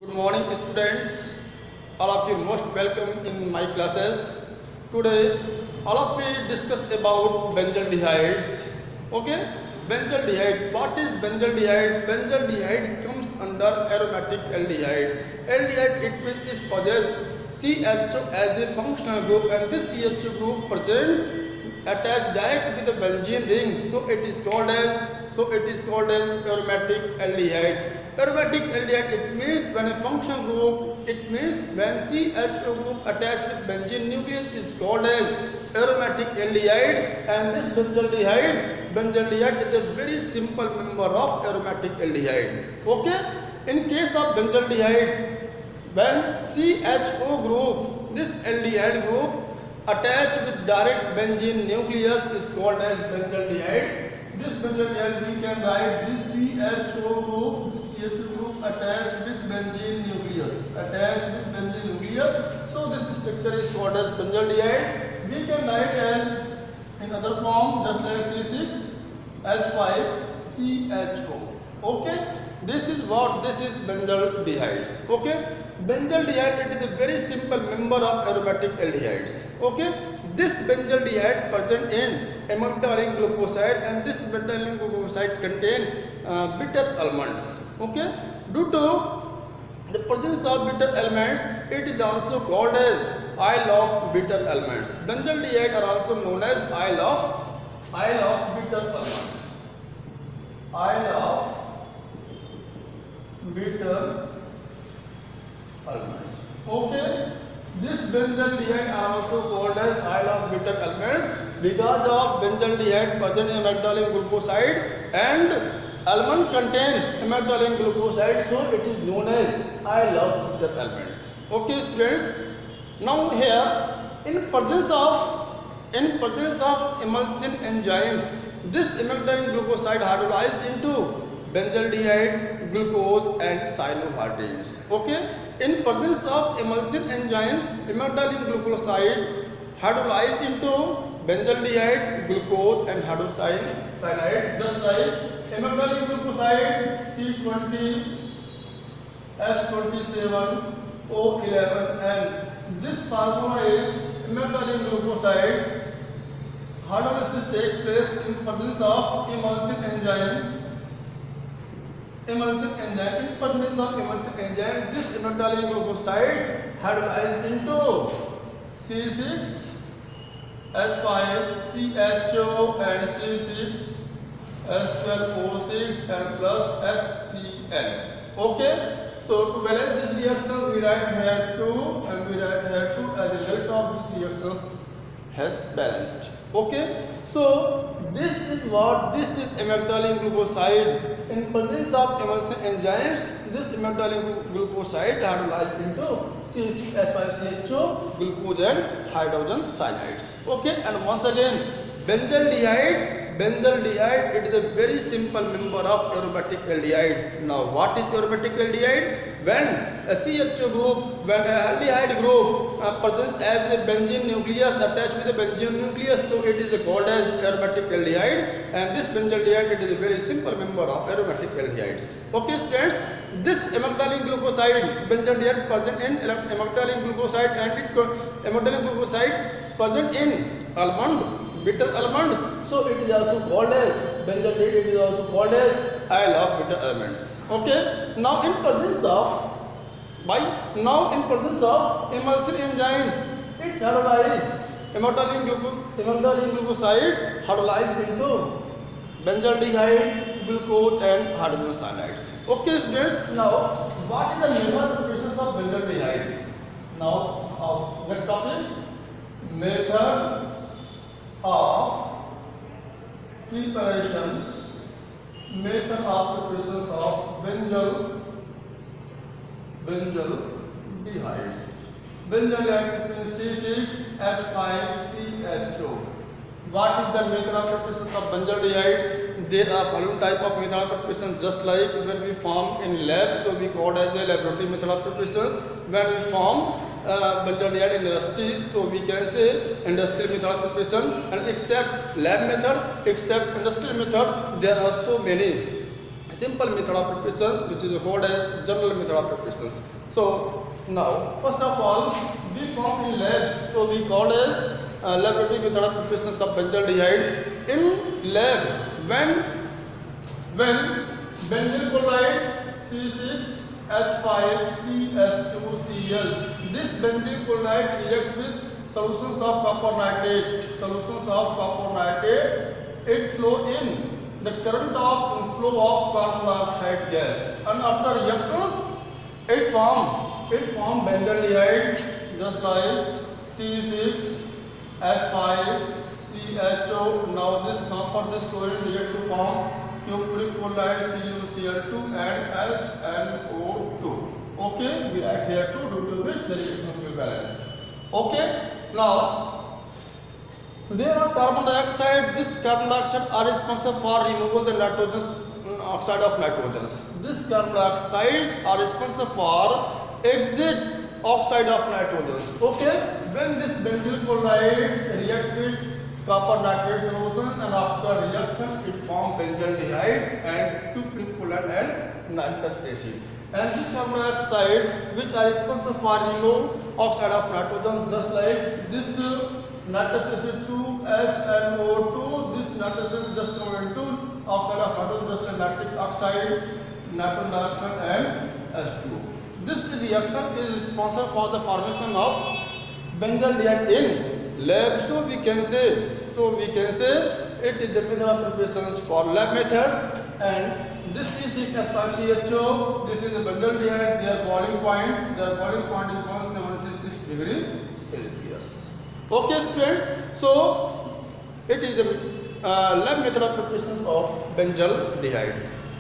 Good morning, students. All of you most welcome in my classes. Today, all of we discuss about benzaldehydes. Okay, benzaldehyde. What is benzaldehyde? Benzaldehyde comes under aromatic aldehyde. Aldehyde it means is possess CHO as a functional group, and this CHO group present attached direct with the benzene ring. So it is called as aromatic aldehyde. Aromatic aldehyde, it means when a functional group, it means when CHO group attached with benzene nucleus is called as aromatic aldehyde, and this benzaldehyde is a very simple member of aromatic aldehyde. Okay, in case of benzaldehyde, when CHO group, this aldehyde group attached with direct benzene nucleus is called as benzaldehyde. This benzaldehyde we can write this CHO group attached with benzene nucleus. So this structure is called as benzaldehyde. We can write as in other form just like C6H5CHO. Okay, this is benzaldehydes. Okay, benzaldehyde it is a very simple member of aromatic aldehydes. Okay, this benzaldehyde present in amygdalin glucoside, and this amygdalin glucoside contain bitter almonds. Okay, due to the presence of bitter elements, it is also called as isle of bitter elements. Benzaldehyde are also known as isle of bitter elements. Isle of bitter elements. Okay, this benzaldehyde are also called as isle of bitter elements because of benzaldehyde present in amygdalin glucoside, and almond contain amygdalin glucoside, so it is known as isle of bitter elements. Okay, students. Now here, in presence of emulsion enzymes, this amygdalin glucoside hydrolyzed into benzaldehyde, glucose and cyanohydrines. Okay, in presence of emulsion enzymes, amygdalin glucoside hydrolyzed into benzaldehyde, glucose and hydrocyanide, just like amygdalin glucoside C20 S27 O11, and this formula is amygdalin glucoside hydrolysis takes place in presence of emulsion enzyme. In presence of emulsion enzyme, this amygdalin glucoside hydrolyzed into C6H5CHO and C6H12O6 and plus HCl. Okay, so to balance this reaction, we write here 2 and we write here 2 as a result of this reaction has balanced. Okay, so this is amygdalin glucoside. In presence of emulsion enzymes, this amygdalin glucoside hydrolyzed into C6H5CHO, glucose and hydrogen cyanides. Okay, and once again, benzaldehyde it is a very simple member of aromatic aldehyde. Now, what is aromatic aldehyde? When a CHO group, when a aldehyde group presents as a benzene nucleus attached with a benzene nucleus, so it is called as aromatic aldehyde, and this benzaldehyde it is a very simple member of aromatic aldehydes. Okay, students, this amygdalin glucoside benzaldehyde present in amygdalin glucoside, and amygdalin glucoside present in bitter almond, so it is also called as benzaldehyde, it is also called as isle of bitter elements. Okay, now in presence of emulsion enzymes, it hydrolyzes amygdalin glucoside hydrolyzed into benzaldehyde, glucose and hydrogen cyanides. Okay, students, now what is the method of preparation of benzaldehyde? Now next topic, method of preparation of benzaldehyde. Benzaldehyde means C6H5CHO. What is the method of preparation of benzaldehyde? There are following type of method of preparation, just like when we form in lab, so we call it as a laboratory method of preparation. When we form benzaldehyde in industries, so we can say industrial method of preparation, and except lab method, except industrial method, there are so many simple method of preparation, which is called as general method of preparation. So now, first of all, we found in lab, so we called as laboratory method of preparation of benzaldehyde. In lab, when benzyl chloride C6H5CS2Cl, this benzyl chloride reacts with solutions of copper nitrate, it flow in the current of inflow of carbon dioxide gas, and after reactions it form benzaldehyde, just like C6H5CHO. Now this chlorine react to form cupric chloride CuCl2 and HNO2. Okay, we write here 2, due to which the reaction will be balanced. Okay, now there are carbon dioxide. This carbon dioxide are responsible for removal the nitrogen oxide of nitrogen. This carbon dioxide are responsible for exit oxide of nitrogen. Okay, when this benzyl chloride react with copper nitrate solution, and after reaction it form benzaldehyde and cupric chloride and nitrous acid. And this carbon dioxide which are responsible for remove oxide of nitrogen, just like this nitrous acid 2HNO2, this nitrous acid just convert into oxide of nitrogen, just like nitric oxide, nitrogen dioxide and H2O. This reaction is responsible for the formation of benzaldehyde in lab. So we can say it is the method of preparations for lab method. And this C6H5CHO, this is the benzaldehyde. Their boiling point is 176 degrees Celsius. Okay, students. So it is the lab method of preparations of benzaldehyde.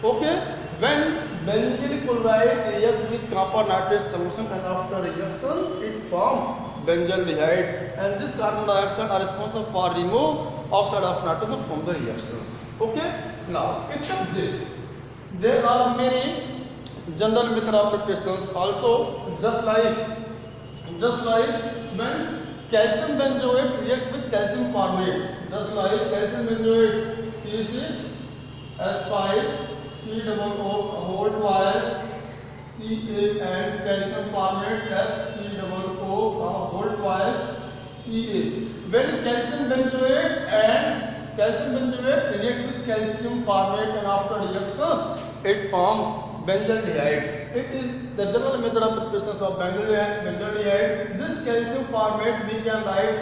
Okay, when benzyl chloride react with copper nitrate solution, and after reaction it form benzaldehyde, and this carbon dioxide are responsible for remove oxide of nitrogen from the reactions. Okay, now except this, there are many general method of preparations also, just like when calcium benzoate react with calcium formate, just like calcium benzoate C6H5COO whole twice Ca and calcium formate HCOO whole twice Ca. When calcium benzoate react with calcium formate, and after reactions it form benzaldehyde. It is the general method of preparation of benzaldehyde. This calcium formate we can write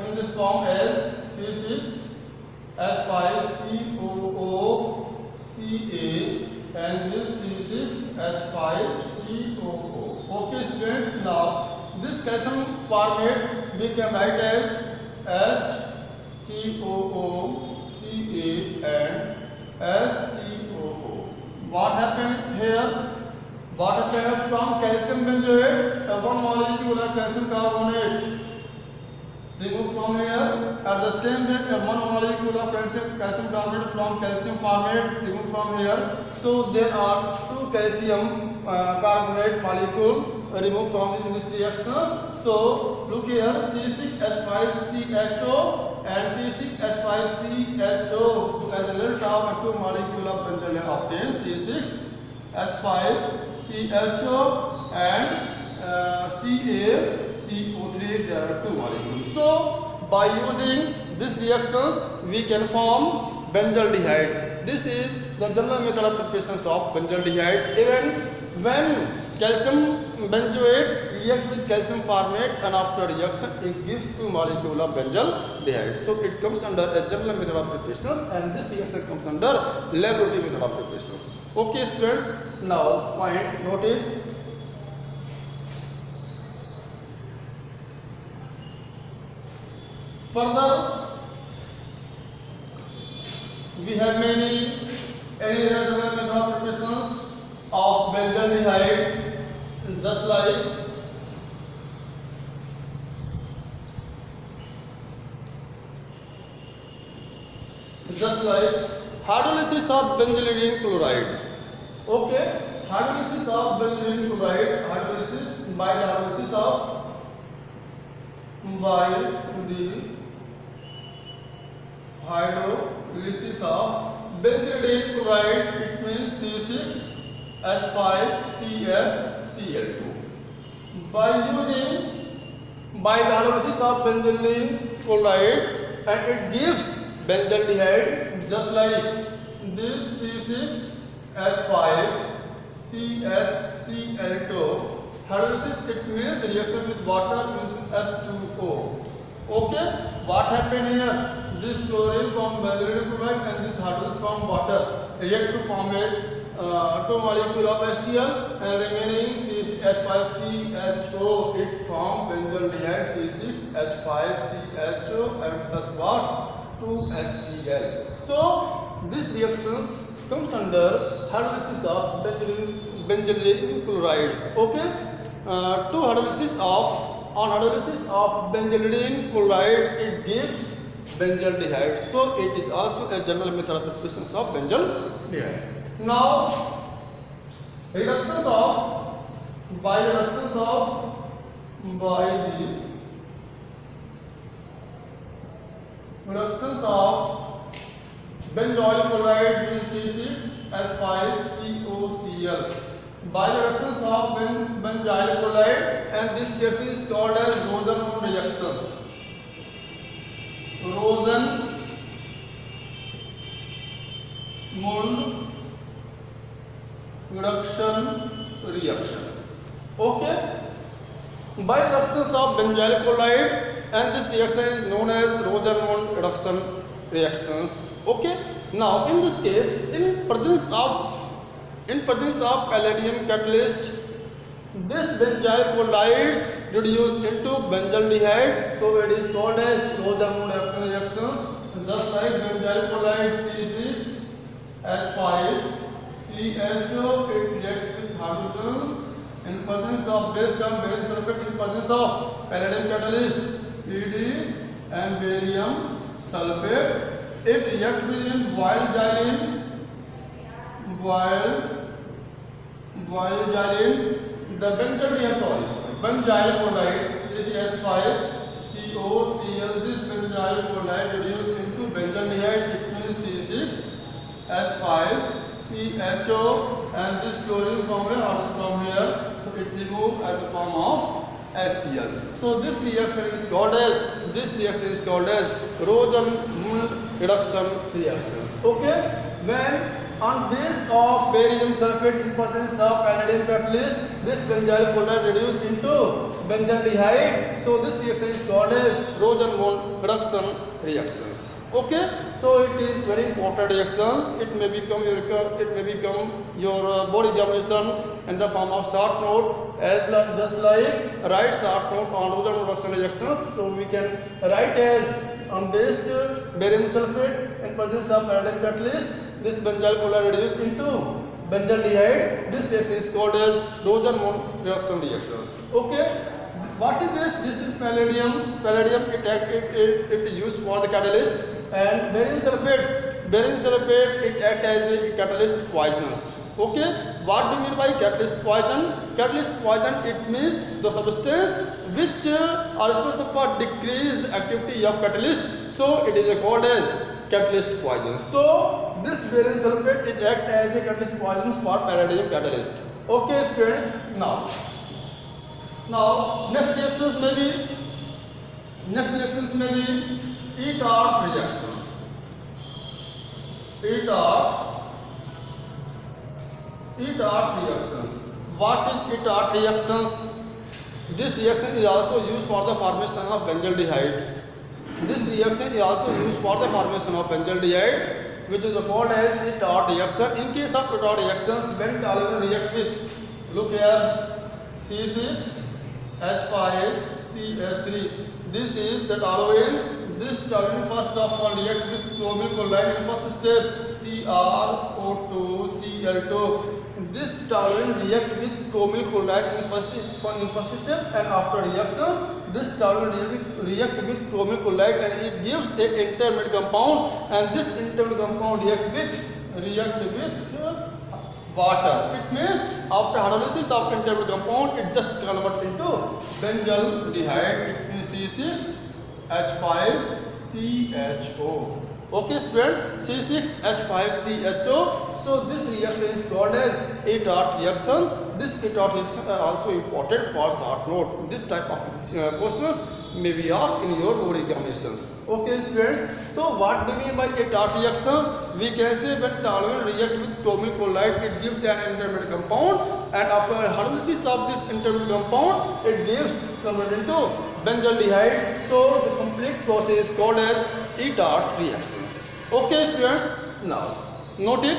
in this form as C6H5COO Ca and this C6H5COO. Okay, students. Now this calcium formate we can write as HCOO Ca and SCOO. What happened here? From calcium benzoate, one molecule of calcium carbonate removed from here. At the same way, one molecule of calcium carbonate from calcium formate removed from here. So there are two calcium carbonate molecule removed from these reactions. So look here, C6H5CHO and C6H5CHO. So as a result of two molecule of benzaldehyde obtains C6H5CHO and CaCO3. There are two molecules. So by using these reactions we can form benzaldehyde. This is the general method of preparation of benzaldehyde. Even when calcium benzoate react with calcium formate, and after reaction it gives two molecule of benzaldehyde. So it comes under a general method of preparation, and this reaction comes under laboratory method of preparation. Okay, students. Now point noted. Further, we have many other method of preparations of benzaldehyde, just like hydrolysis of benzaldehyde chloride. Okay, hydrolysis of benzaldehyde chloride, hydrolysis by the hydrolysis of benzidine chloride, it means C6H5ClCl2. By the hydrolysis of benzidine chloride, and it gives benzaldehyde just like this C6H5ClCl2. Hydrolysis, it means reaction with water with H2O. Okay, what happened here? This chlorine from benzidine chloride and this hydrolysis from water react to form a two molecule of HCl, and remaining C6H5CHO, it form benzaldehyde C6H5CHO and plus what? 2HCl. So this reactions comes under hydrolysis of benzidine chlorides. Okay, on hydrolysis of benzidine chloride, it gives benzaldehyde. So it is also a general method of preparation of benzaldehyde. Now, by the reductions of benzoyl chloride means C6H5COCl. By the reductions of benzyl chloride, and this reaction is called as Rosen-Mund reaction. Rosen-Mund reaction. Okay. By reductions of benzyl chloride, and this reaction is known as Rosen-Mund reduction reactions. Okay. Now, in this case, in presence of palladium catalyst, this benzyl chlorides reduced into benzaldehyde, so it is called as Rosen-Mund reactions. Just like benzyl chloride C6H5CHO, it reacts with hydrogens in presence of base term barium sulfate, in presence of palladium catalyst Pd and barium sulfate. It reacts with boiled xylene, the benzyl chloride CH5COCl. This benzyl chloride reduced into benzaldehyde, it means C6H5CHO, and this chlorine from here, so it removed as a form of HCl. So this reaction is called as Rosen-Mund reduction reactions. Okay, when on base of barium sulfate in presence of palladium catalyst, this benzyl chloride reduced into benzaldehyde, so this reaction is called as Rosen-Mund reduction reactions. Okay, so it is very important reaction. It may become your board examination in the form of short note, just like write short note on Rosen-Mund reduction reactions. So we can write as on base barium sulfate in presence of palladium catalyst, this benzyl chloride reduced into benzaldehyde. This reaction is called as Rosen-Mund reduction reactions. Okay. What is this? This is palladium. It is used for the catalyst, and barium sulfate it acts as a catalyst poisons. Okay, what do you mean by catalyst poison? Catalyst poison, it means the substance which are responsible for decreased activity of catalyst, so it is called as catalyst poison. So this barium sulfate, it acts as a catalyst poison for palladium catalyst. Okay students, now next reactions may be Etart reaction. Etart reactions. What is Etart reactions? This reaction is also used for the formation of benzaldehyde. Which is called as Etart reaction. In case of Etart reactions, when toluene react with, look here, C6H5CH3. This is the toluene. This toluene first of all react with chlorine chloride in first step, CrO2Cl2. This toluene react with chlorine chloride in first step, and after reaction, this toluene react with chlorine chloride and it gives a intermediate compound, and this intermediate compound react with water. It means after hydrolysis of intermediate compound, it just converts into benzaldehyde. It means C6H5CHO. Okay students, C6H5CHO. So this reaction is called as ATART reaction. This ATART reaction are also important for short note. This type of questions may be asked in your board examinations. Okay students, so what do we mean by ATART reaction? We can say when toluene react with tomic chloride, it gives an intermediate compound, and after hydrolysis of this intermediate compound, it gives converted into benzaldehyde. So the complete process is called as ATART reactions. Okay students, now note it.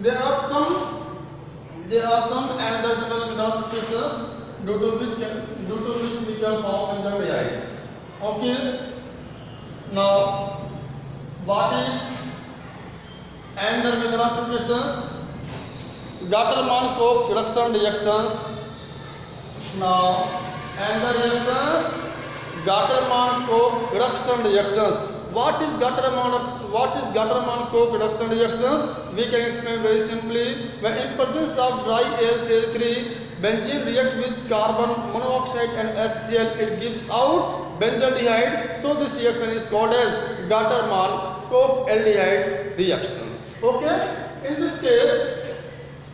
There are some analytical method processes due to which we can form benzaldehyde. Okay. Now, what is endothermic reactions? Gattermann-Koch reduction reactions. Now, ender reactions, Gattermann-Koch reduction reactions. What is Gattermann-Koch reduction reactions? We can explain very simply. When in presence of dry AlCl3, benzene react with carbon monoxide and HCl, it gives out benzaldehyde. So this reaction is called as Gattermann-Koch aldehyde reactions. Okay. In this case,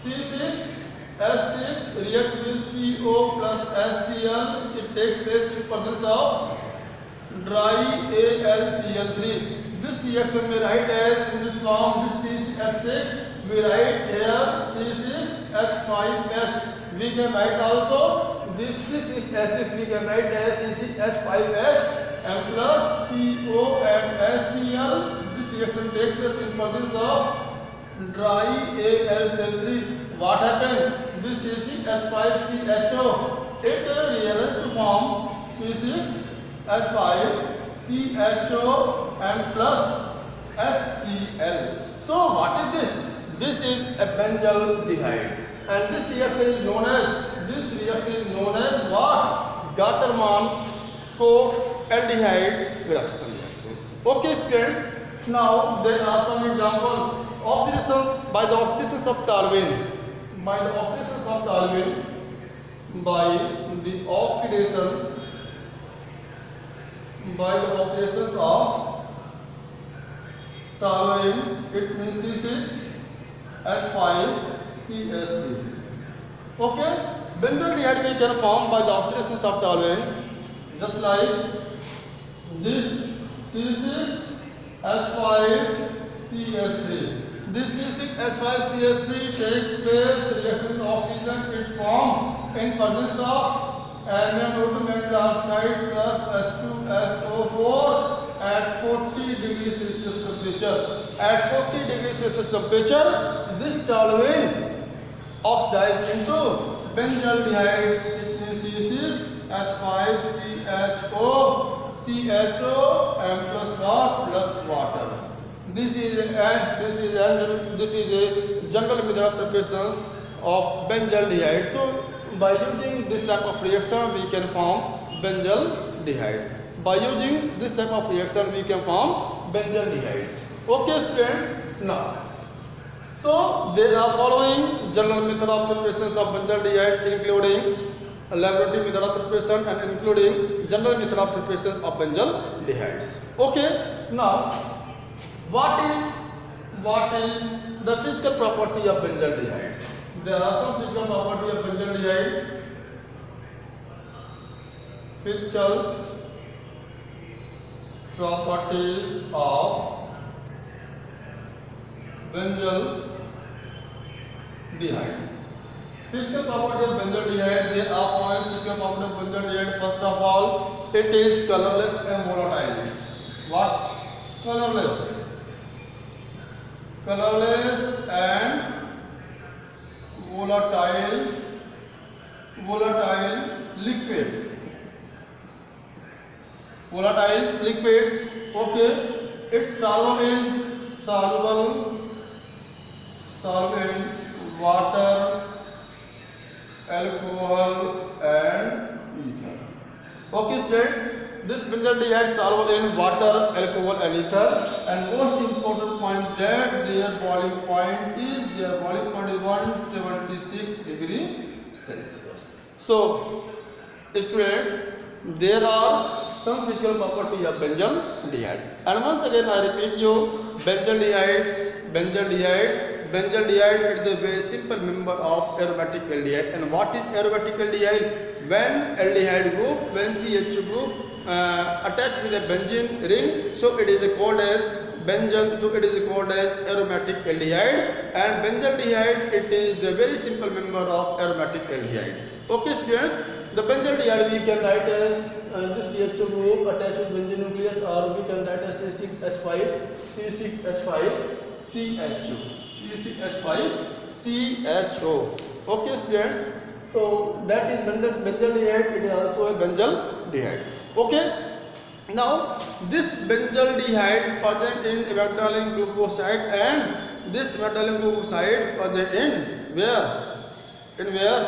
C6H6 react with CO plus HCl. It takes place in presence of dry AlCl3. This reaction we write as in this form. This C6H6 we write here C6H5H. We can write also this C6H6 we can write as C6H5H and plus CO and HCl. This reaction takes place in presence of dry AlCl3. What happened? This C6H5CHO, it rearranges to form C6H5CHO and plus HCl. So what is this? This is a benzaldehyde, and this reaction is known as what? Gattermann-Koch aldehyde reduction reactions. Okay students, now there are some examples. Oxidation by the oxidations of toluene. By the oxidations of toluene, it means C6H5CH3. Okay, benzaldehyde we can form by the oxidations of toluene, just like this C6H5CH3. This C6H5CH3 takes place reaction with oxygen. It forms in presence of ammonium dioxide plus H2SO4 at 40 degrees Celsius temperature. At 40 degrees Celsius temperature, this toluene oxidizes into benzaldehyde. It means C6H5CHO, and plus water. This is a general method of preparation of benzaldehyde. So by using this type of reaction we can form benzaldehyde. Okay students, now so there are following general method of preparations of benzaldehyde, including laboratory method of preparation and including general method of preparations of benzaldehydes. Okay, now what is the physical property of benzaldehydes? There are some physical property of benzaldehyde. Physical properties of benzaldehyde. Physical property of benzaldehyde. There are following physical property of benzaldehyde. First of all, it is colorless and volatile. What? Colorless and volatile liquids. Okay, it's soluble in water, alcohol and ether. Okay students, this benzaldehyde soluble in water, alcohol and ether, and most important point is that their boiling point is 176 degrees Celsius. So students, there are some physical property of benzaldehyde. And once again I repeat you, benzaldehyde is the very simple member of aromatic aldehyde. And what is aromatic aldehyde? When aldehyde group, when CH2 group attached with a benzene ring, so it is called as aromatic aldehyde. And benzaldehyde, it is the very simple member of aromatic aldehyde. Okay students, the benzaldehyde we can write as this CH2 group attached with benzene nucleus, or we can write as C6H5CH5CH5CHO. Okay students, so that is benzaldehyde, it is also a benzaldehyde. Okay, now this benzaldehyde present in amygdalin glucoside, and this amygdalin glucoside present in where? In where?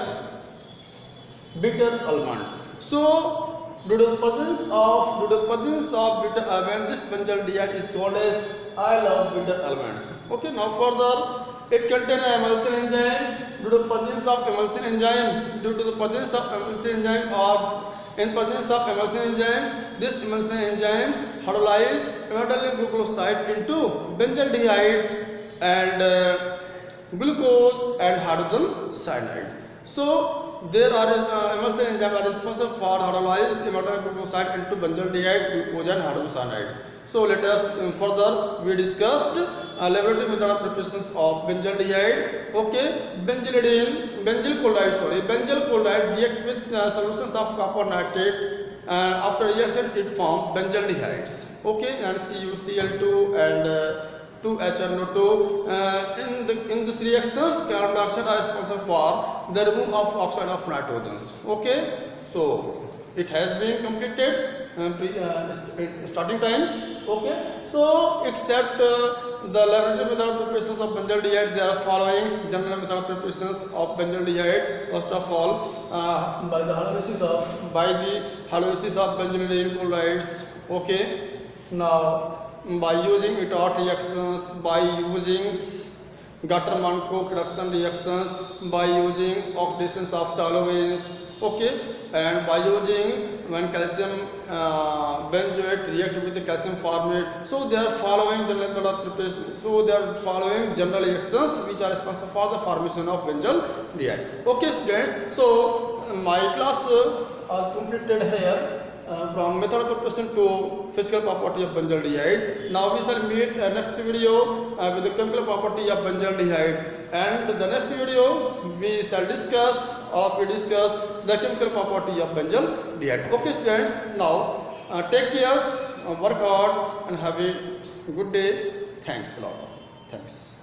Bitter almonds. So due to the presence of bitter almond, this benzaldehyde is called as I love bitter almonds. Okay, now further, it contains emulsion enzyme. Due to the presence of emulsion enzyme, or in presence of emulsion enzymes, this emulsion enzymes hydrolyze amygdalin glucoside into benzaldehydes and glucose and hydrogen cyanide. So there are emulsion enzymes are responsible for hydrolyzed amygdalin glucoside into benzaldehyde, glucose and hydrogen cyanides. So let us further we discussed laboratory method of preparations of benzaldehyde. Okay, benzyl chloride react with solutions of copper nitrate, and after reaction it forms benzaldehydes. Okay, and CuCl2 and 2HNO2. In this reactions, carbon dioxide are responsible for the removal of oxide of nitrogens. Okay, so it has been completed starting time. Okay, so except the laboratory method of preparations of benzaldehyde, there are following general method of preparations of benzaldehyde. First of all, by the hydrolysis of benzaldehyde chlorides. Okay, now by using Itard reactions, by using Gatter-Mancourt reduction reactions, by using oxidations of toluenes. Okay, and by using when calcium benzoate react with the calcium formate. So they are following general method of preparation. So they are following general reactions which are responsible for the formation of benzaldehyde. Okay students, so my class was completed here. From method of preparation to physical property of benzaldehyde. Now we shall meet next video with the chemical property of benzaldehyde, and the next video we shall discuss the chemical property of benzaldehyde. Okay students, now take care, work hard and have a good day. Thanks a lot. Thanks.